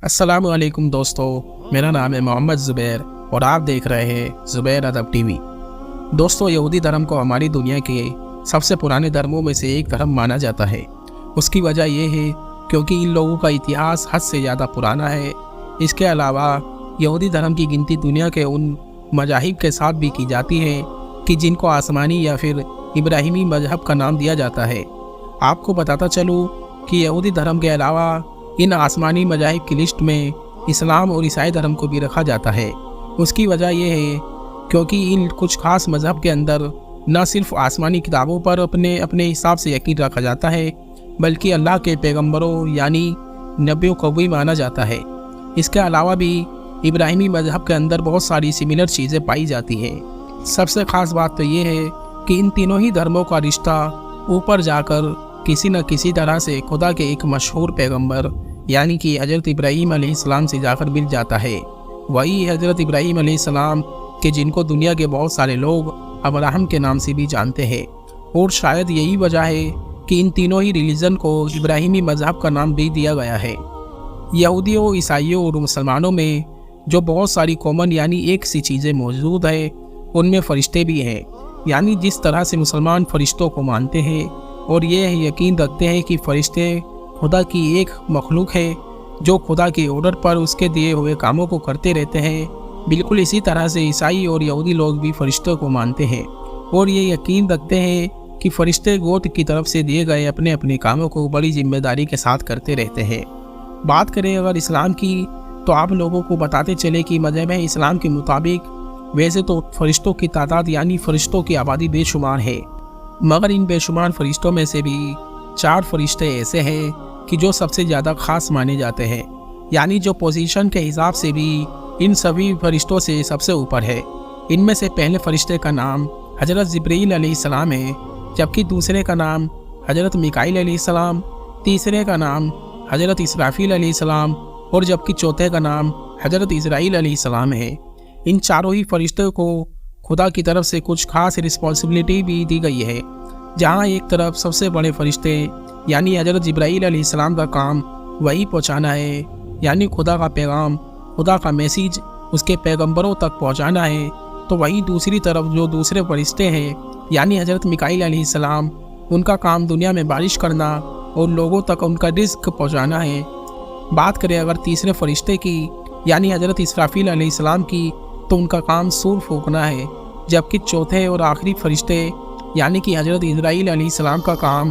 अस्सलाम वालेकुम दोस्तों, मेरा नाम है मोहम्मद ज़ुबैर और आप देख रहे हैं ज़ुबैर अदब टीवी। दोस्तों, यहूदी धर्म को हमारी दुनिया के सबसे पुराने धर्मों में से एक धर्म माना जाता है। उसकी वजह यह है क्योंकि इन लोगों का इतिहास हद से ज़्यादा पुराना है। इसके अलावा यहूदी धर्म की गिनती दुनिया के उन मज़ाहिब के साथ भी की जाती है कि जिनको आसमानी या फिर इब्राहिमी मज़हब का नाम दिया जाता है। आपको बताता चलूँ कि यहूदी धर्म के अलावा इन आसमानी मज़ाहिब की लिस्ट में इस्लाम और ईसाई धर्म को भी रखा जाता है। उसकी वजह यह है क्योंकि इन कुछ खास मज़हब के अंदर न सिर्फ आसमानी किताबों पर अपने अपने हिसाब से यकीन रखा जाता है, बल्कि अल्लाह के पैगंबरों यानी नबियों को भी माना जाता है। इसके अलावा भी इब्राहिमी मज़हब के अंदर बहुत सारी सिमिलर चीज़ें पाई जाती हैं। सबसे ख़ास बात तो ये है कि इन तीनों ही धर्मों का रिश्ता ऊपर जाकर किसी न किसी तरह से खुदा के एक मशहूर पैगंबर यानी कि हज़रत इब्राहीम अलैहिस्सलाम से जाकर मिल जाता है। वही हज़रत इब्राहीम अलैहिस्सलाम के जिनको दुनिया के बहुत सारे लोग अब्राहम के नाम से भी जानते हैं। और शायद यही वजह है कि इन तीनों ही रिलीजन को इब्राहिमी मज़हब का नाम भी दिया गया है। यहूदियों, ईसाइयों और मुसलमानों में जो बहुत सारी कॉमन यानी एक सी चीज़ें मौजूद है, उनमें फ़रिश्ते भी हैं। यानी जिस तरह से मुसलमान फ़रिश्तों को मानते हैं और ये यकीन रखते हैं कि फ़रिश्ते खुदा की एक मखलूक है जो खुदा के ऑर्डर पर उसके दिए हुए कामों को करते रहते हैं, बिल्कुल इसी तरह से ईसाई और यहूदी लोग भी फ़रिश्तों को मानते हैं और ये यकीन रखते हैं कि फ़रिश्ते गोद की तरफ से दिए गए अपने अपने कामों को बड़ी जिम्मेदारी के साथ करते रहते हैं। बात करें अगर इस्लाम की, तो आप लोगों को बताते चले कि मज़हब इस्लाम के मुताबिक वैसे तो फ़रिश्तों की तादाद यानी फ़रिश्तों की आबादी बेशुमार है, मगर इन बेशुमार फ़रिश्तों में से भी 4 फ़रिश्ते ऐसे हैं कि जो सबसे ज़्यादा ख़ास माने जाते हैं, यानी जो पोजीशन के हिसाब से भी इन सभी फ़रिश्तों से सबसे ऊपर है। इनमें से पहले फ़रिश्ते का नाम हज़रत जिब्रील अलैहिस्सलाम है, जबकि दूसरे का नाम हज़रत मिकाईल अलैहिस्सलाम, तीसरे का नाम हज़रत इसराफील अलैहिस्सलाम और जबकि चौथे का नाम हज़रत इज़राईल अलैहिस्सलाम है। इन चारों ही फ़रिश्तों को खुदा की तरफ से कुछ खास रिस्पॉन्सिबिलिटी भी दी गई है। जहाँ एक तरफ सबसे बड़े फ़रिश्ते यानी हज़रत जिब्राईल अलैहिस्सलाम का काम वही पहुँचाना है, यानी खुदा का पैगाम, खुदा का मैसेज उसके पैगंबरों तक पहुँचाना है, तो वहीं दूसरी तरफ जो दूसरे फ़रिश्ते हैं यानी हज़रत मिकाईल अलैहिस्सलाम, उनका काम दुनिया में बारिश करना और लोगों तक उनका रिज़्क़ पहुँचाना है। बात करें अगर तीसरे फ़रिश्ते की यानी हज़रत इसराफील अलैहिस्सलाम की, तो उनका काम सूर फूंकना है, जबकि चौथे और आखिरी फ़रिश्ते यानी कि हज़रत इज़राईल अलैहिस्सलाम का काम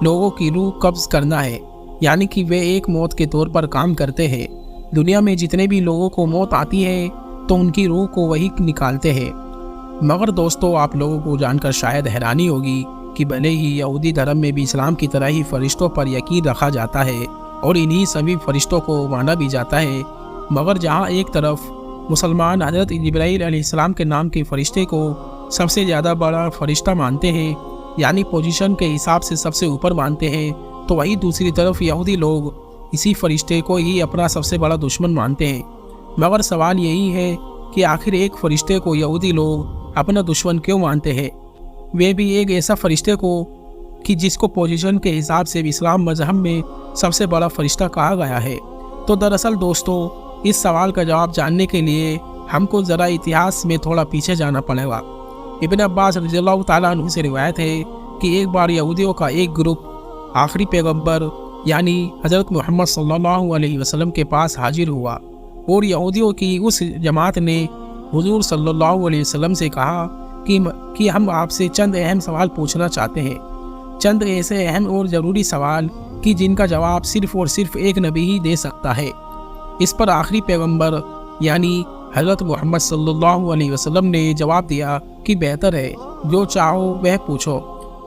लोगों की रूह कब्ज़ करना है, यानी कि वे एक मौत के तौर पर काम करते हैं। दुनिया में जितने भी लोगों को मौत आती है तो उनकी रूह को वही निकालते हैं। मगर दोस्तों, आप लोगों को जानकर शायद हैरानी होगी कि भले ही यहूदी धर्म में भी इस्लाम की तरह ही फ़रिश्तों पर यकीन रखा जाता है और इन्हीं सभी फ़रिश्तों को माना भी जाता है, मगर जहाँ एक तरफ मुसलमान हज़रत जिब्राईल अलैहिस्सलाम के नाम के फ़रिश्ते को सबसे ज़्यादा बड़ा फ़रिश्ता मानते हैं, यानी पोजीशन के हिसाब से सबसे ऊपर मानते हैं, तो वहीं दूसरी तरफ यहूदी लोग इसी फ़रिश्ते को ही अपना सबसे बड़ा दुश्मन मानते हैं। मगर सवाल यही है कि आखिर एक फ़रिश्ते को यहूदी लोग अपना दुश्मन क्यों मानते हैं, वे भी एक ऐसा फ़रिश्ते को कि जिसको पोजीशन के हिसाब से इस्लाम मज़हब में सबसे बड़ा फ़रिश्ता कहा गया है। तो दरअसल दोस्तों, इस सवाल का जवाब जानने के लिए हमको ज़रा इतिहास में थोड़ा पीछे जाना पड़ेगा। इब्न अब्बास रज़ियल्लाहु ताला अन्हु से रिवायत है कि एक बार यहूदियों का एक ग्रुप आखिरी पैगंबर यानी हज़रत मोहम्मद सल्लल्लाहु अलैहि वसल्लम के पास हाजिर हुआ और यहूदियों की उस जमात ने हुजूर सल्लल्लाहु अलैहि वसल्लम से कहा कि हम आपसे चंद अहम सवाल पूछना चाहते हैं, चंद ऐसे अहम और ज़रूरी सवाल कि जिनका जवाब सिर्फ़ और सिर्फ एक नबी ही दे सकता है। इस पर आखिरी पैगंबर यानी हज़रत मोहम्मद सल्लल्लाहु अलैहि वसल्लम ने जवाब दिया कि बेहतर है, जो चाहो वह पूछो,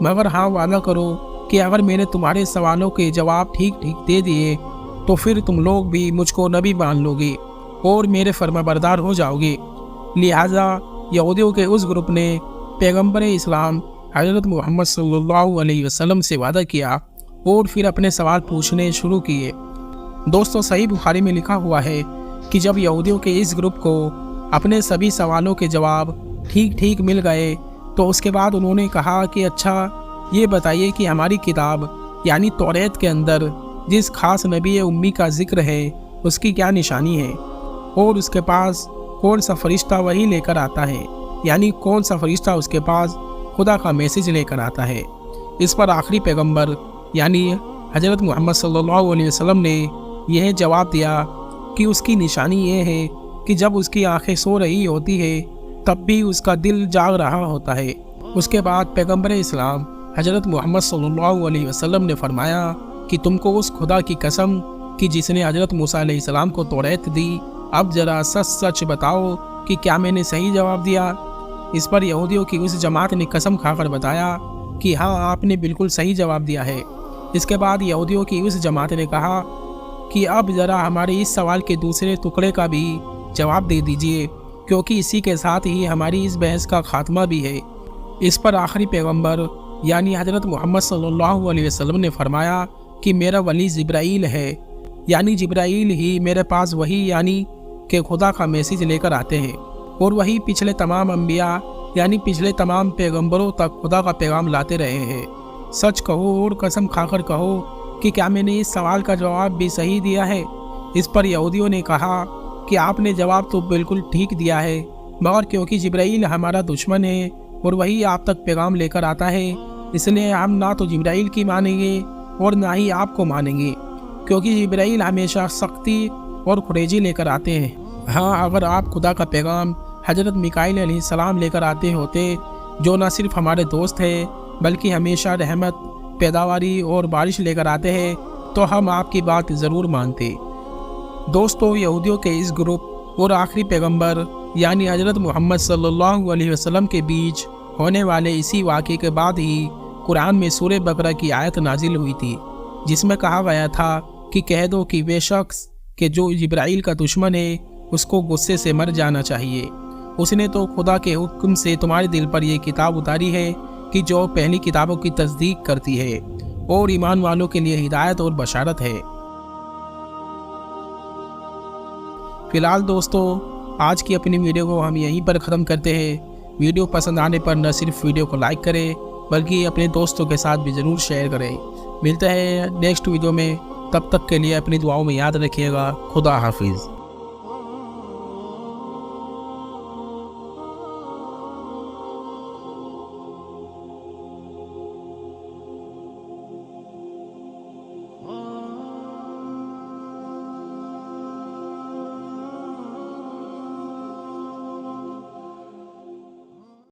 मगर हाँ वादा करो कि अगर मैंने तुम्हारे सवालों के जवाब ठीक ठीक दे दिए तो फिर तुम लोग भी मुझको नबी मान लोगे और मेरे फरमाबरदार हो जाओगे। लिहाजा यहूदियों के उस ग्रुप ने पैगंबर इस्लाम हज़रत मोहम्मद सल्लल्लाहु अलैहि वसल्लम से वादा किया और फिर अपने सवाल पूछने शुरू किए। दोस्तों, सही बुखारी में लिखा हुआ है कि जब यहूदियों के इस ग्रुप को अपने सभी सवालों के जवाब ठीक ठीक मिल गए तो उसके बाद उन्होंने कहा कि अच्छा ये बताइए कि हमारी किताब यानी तौरात के अंदर जिस खास नबी उम्मी का जिक्र है उसकी क्या निशानी है और उसके पास कौन सा फरिश्ता वही लेकर आता है, यानी कौन सा फरिश्ता उसके पास खुदा का मैसेज लेकर आता है। इस पर आखिरी पैगंबर यानी हज़रत मोहम्मद सल्लल्लाहु अलैहि वसल्लम ने यह जवाब दिया कि उसकी निशानी ये है कि जब उसकी आंखें सो रही होती है तब भी उसका दिल जाग रहा होता है। उसके बाद पैगंबर इस्लाम हज़रत मोहम्मद सल्लल्लाहु अलैहि वसल्लम ने फरमाया कि तुमको उस खुदा की कसम कि जिसने हज़रत मूसा अलैहिस्सलाम को तौरात दी, अब ज़रा सच सच बताओ कि क्या मैंने सही जवाब दिया। इस पर यहूदियों की उस जमात ने कसम खाकर बताया कि हाँ, आपने बिल्कुल सही जवाब दिया है। इसके बाद यहूदियों की उस जमात ने कहा कि अब ज़रा हमारे इस सवाल के दूसरे टुकड़े का भी जवाब दे दीजिए, क्योंकि इसी के साथ ही हमारी इस बहस का खात्मा भी है। इस पर आखिरी पैगंबर यानी हज़रत मोहम्मद सल्लल्लाहु अलैहि वसल्लम ने फरमाया कि मेरा वली जिब्राईल है, यानी जिब्राईल ही मेरे पास वही यानी कि खुदा का मैसेज लेकर आते हैं और वही पिछले तमाम अंबिया यानी पिछले तमाम पैगंबरों तक खुदा का पैगाम लाते रहे हैं। सच कहो और कसम खाकर कहो कि क्या मैंने इस सवाल का जवाब भी सही दिया है। इस पर यहूदियों ने कहा कि आपने जवाब तो बिल्कुल ठीक दिया है, मगर क्योंकि जिब्राईल हमारा दुश्मन है और वही आप तक पैगाम लेकर आता है, इसलिए हम ना तो जिब्राईल की मानेंगे और ना ही आपको मानेंगे, क्योंकि जिब्राईल हमेशा सख्ती और खुरेजी लेकर आते हैं। हाँ, अगर आप खुदा का पैगाम हज़रत मिकाईल अलैहिस्सलाम लेकर आते होते, जो न सिर्फ हमारे दोस्त हैं बल्कि हमेशा रहमत, पैदावारी और बारिश लेकर आते हैं, तो हम आपकी बात ज़रूर मानते। दोस्तों, यहूदियों के इस ग्रुप और आखिरी पैगंबर यानी हज़रत मोहम्मद सल्लल्लाहु अलैहि वसल्लम के बीच होने वाले इसी वाक़े के बाद ही कुरान में सूरह बकरा की आयत नाजिल हुई थी, जिसमें कहा गया था कि कह दो कि वे शख्स कि जो जिब्राईल का दुश्मन है उसको गुस्से से मर जाना चाहिए। उसने तो खुदा के हुक्म से तुम्हारे दिल पर यह किताब उतारी है कि जो पहली किताबों की तस्दीक करती है और ईमान वालों के लिए हिदायत और बशारत है। फिलहाल दोस्तों, आज की अपनी वीडियो को हम यहीं पर ख़त्म करते हैं। वीडियो पसंद आने पर न सिर्फ वीडियो को लाइक करें बल्कि अपने दोस्तों के साथ भी ज़रूर शेयर करें। मिलते हैं नेक्स्ट वीडियो में, तब तक के लिए अपनी दुआओं में याद रखिएगा। खुदा हाफिज़।